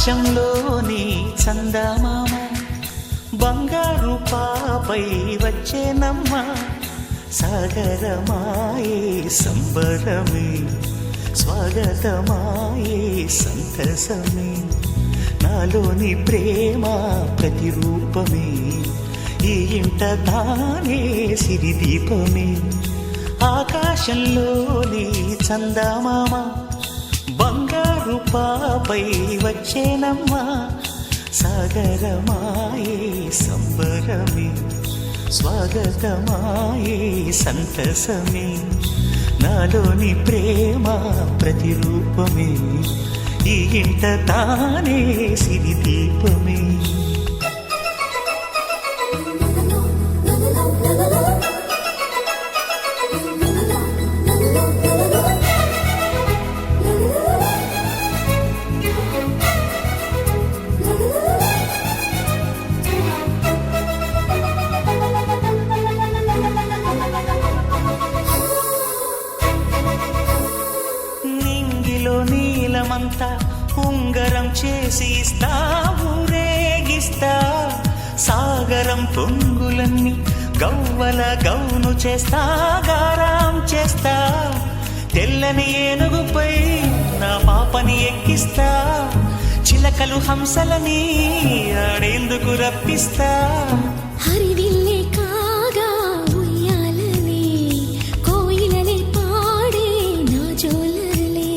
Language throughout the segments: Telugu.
ఆకాశంలోని చందమామ బంగారు పాపై వచ్చేనమ్మ సాగరమాయే సంబరమే స్వాగతమాయే సంతసమే నాలోని ప్రేమ ప్రతిరూపమే ఈ ఇంట తానే సిరిదీపమే ఆకాశంలోని చందమామ బంగారు పాపై వచ్చేనమ్మా సాగరమాయే సంబరమే స్వాగతమాయే సంతసమే నాలోని ప్రేమ ప్రతిరూపమే ఈ ఇంట తానే సిరిదీపమే నీలమంతా ఉంగరం చేసి ఇస్తా ఊరేగిస్తా సాగరం పొంగులన్నీ గవ్వల గౌను చేస్తా గారాం చేస్తా తెల్లని ఏనుగుపై నా పాపని ఎక్కిస్తా చిలకలు హంసలని ఆడేందుకు రప్పిస్తా హరివిల్లే కాగా ఉయ్యాలనే కోయిలనే పాడే నా జోలలే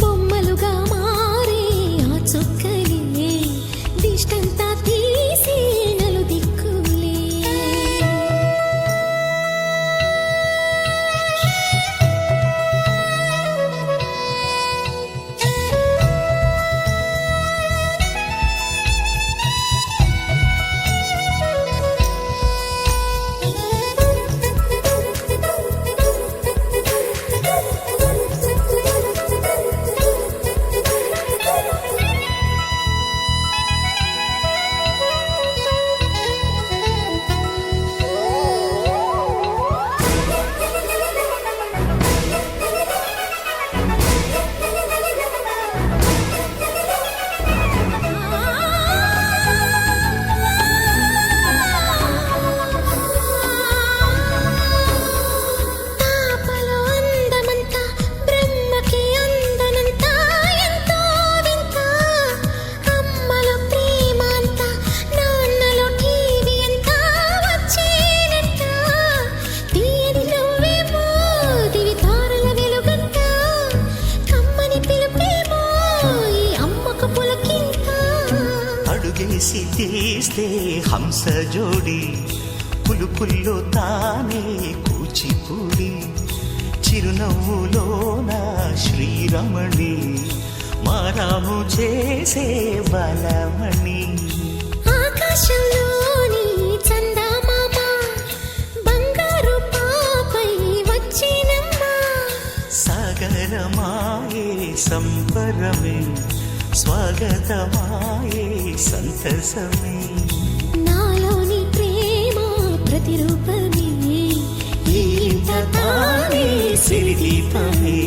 బొమ్మలుగా మారే ఆ చుక్కలే దిష్టంతా తీసి నలు దిక్కులే అడుగేసి తీస్తే హంస జోడి పులుపుల్లో తానే కూచిపూడి చిరునవ్వులోన శ్రీరమణి మారాము చేసే బలమణి ఆకాశంలోని చందమామ బంగారు పాపై వచ్చినమ్మా సాగరమాయే సంబరమే స్వాగతమాయే సంతసమే నాలోని ప్రేమ ప్రతిరూపమే ఈ ఇంట తానే సిరిదీపమే